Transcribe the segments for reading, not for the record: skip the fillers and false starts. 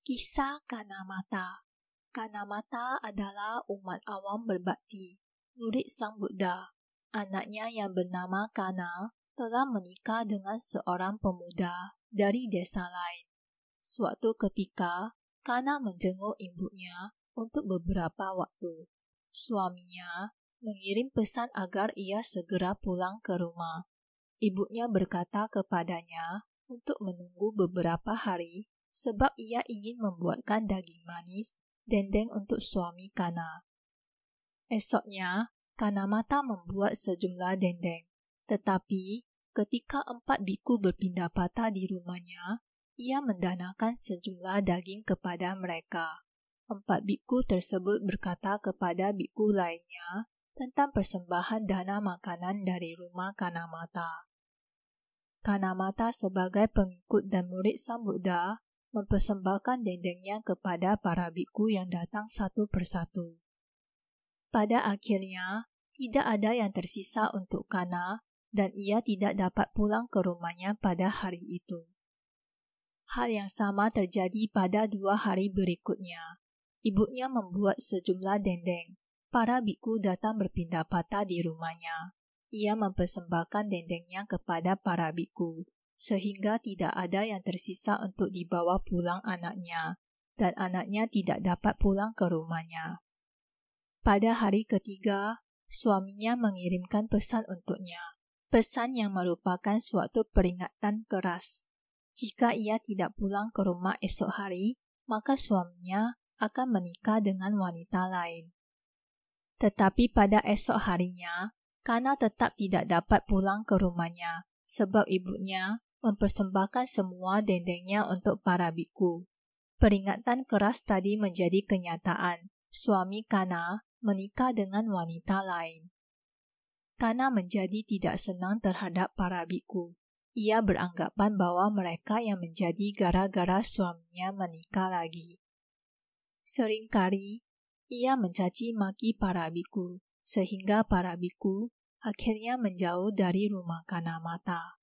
Kisah Kanamata. Kanamata adalah umat awam berbakti, murid Sang Buddha. Anaknya yang bernama Kana telah menikah dengan seorang pemuda dari desa lain. Suatu ketika, Kana menjenguk ibunya untuk beberapa waktu. Suaminya mengirim pesan agar ia segera pulang ke rumah. Ibunya berkata kepadanya untuk menunggu beberapa hari sebab ia ingin membuatkan daging manis dendeng untuk suami Kana. Esoknya, Kanamata membuat sejumlah dendeng. Tetapi, ketika 4 biku berpindah patah di rumahnya, ia mendanakan sejumlah daging kepada mereka. 4 biku tersebut berkata kepada biku lainnya tentang persembahan dana makanan dari rumah Kanamata. Kanamata sebagai pengikut dan murid Sang Buddha mempersembahkan dendengnya kepada para biku yang datang satu persatu. Pada akhirnya, tidak ada yang tersisa untuk Kana dan ia tidak dapat pulang ke rumahnya pada hari itu. Hal yang sama terjadi pada 2 hari berikutnya. Ibunya membuat sejumlah dendeng. Para biku datang berpindah patah di rumahnya. Ia mempersembahkan dendengnya kepada para biku, sehingga tidak ada yang tersisa untuk dibawa pulang anaknya, dan anaknya tidak dapat pulang ke rumahnya. Pada hari ketiga, suaminya mengirimkan pesan untuknya, pesan yang merupakan suatu peringatan keras. Jika ia tidak pulang ke rumah esok hari, maka suaminya akan menikah dengan wanita lain. Tetapi pada esok harinya, Kana tetap tidak dapat pulang ke rumahnya, sebab ibunya mempersembahkan semua dendengnya untuk para biku. Peringatan keras tadi menjadi kenyataan. Suami Kana menikah dengan wanita lain. Kana menjadi tidak senang terhadap para biku. Ia beranggapan bahwa mereka yang menjadi gara-gara suaminya menikah lagi. Seringkali, ia mencaci maki para biku, sehingga para biku akhirnya menjauh dari rumah Kanamata.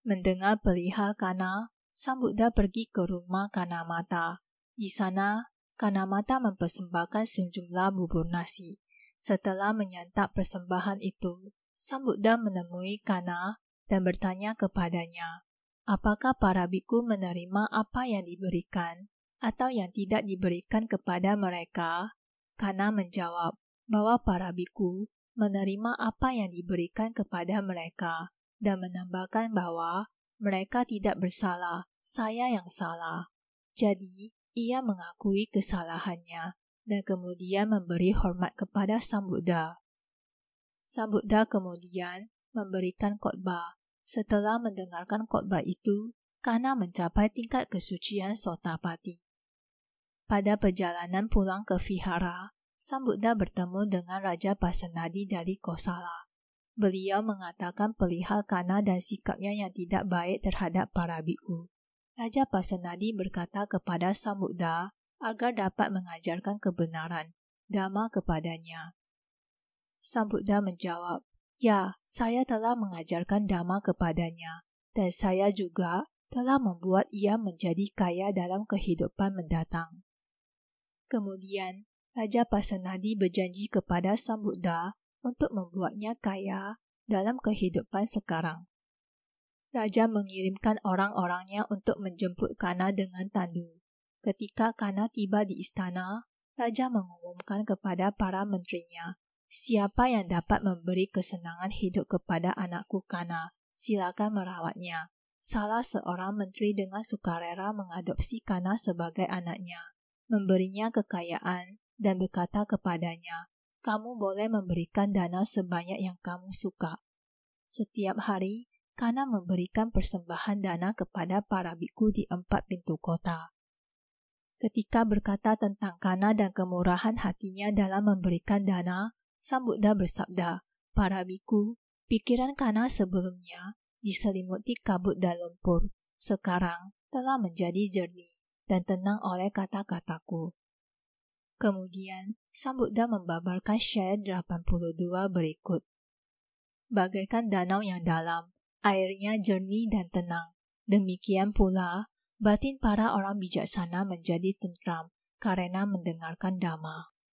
Mendengar perihal Kana, Sang Buddha pergi ke rumah Kanamata. Di sana, Kanamata mempersembahkan sejumlah bubur nasi. Setelah menyantap persembahan itu, Sang Buddha menemui Kana dan bertanya kepadanya, apakah para biku menerima apa yang diberikan atau yang tidak diberikan kepada mereka? Kana menjawab bahwa para biku menerima apa yang diberikan kepada mereka dan menambahkan bahwa mereka tidak bersalah, saya yang salah. Jadi, ia mengakui kesalahannya dan kemudian memberi hormat kepada Sang Buddha. Sang Buddha kemudian memberikan khotbah. Setelah mendengarkan khotbah itu, Kana mencapai tingkat kesucian Sotapati. Pada perjalanan pulang ke vihara, Sang Buddha bertemu dengan Raja Pasenadi dari Kosala. Beliau mengatakan perihal Kana dan sikapnya yang tidak baik terhadap para biku. Raja Pasenadi berkata kepada Sang Buddha agar dapat mengajarkan kebenaran, Dhamma kepadanya. Sang Buddha menjawab, ya, saya telah mengajarkan Dhamma kepadanya, dan saya juga telah membuat ia menjadi kaya dalam kehidupan mendatang. Kemudian, Raja Pasenadi berjanji kepada Sang Buddha untuk membuatnya kaya dalam kehidupan sekarang. Raja mengirimkan orang-orangnya untuk menjemput Kana dengan tandu. Ketika Kana tiba di istana, Raja mengumumkan kepada para menterinya, siapa yang dapat memberi kesenangan hidup kepada anakku Kana, silakan merawatnya. Salah seorang menteri dengan sukarela mengadopsi Kana sebagai anaknya, memberinya kekayaan dan berkata kepadanya, kamu boleh memberikan dana sebanyak yang kamu suka. Setiap hari, Kana memberikan persembahan dana kepada para biku di 4 pintu kota. Ketika berkata tentang Kana dan kemurahan hatinya dalam memberikan dana, Sang Buddha bersabda, para biku, pikiran Kana sebelumnya diselimuti kabut dan lumpur, sekarang telah menjadi jernih dan tenang oleh kata-kataku. Kemudian, Sang Buddha membabarkan syair 82 berikut. Bagaikan danau yang dalam, airnya jernih dan tenang. Demikian pula, Batin para orang bijaksana menjadi tentram karena mendengarkan Dhamma.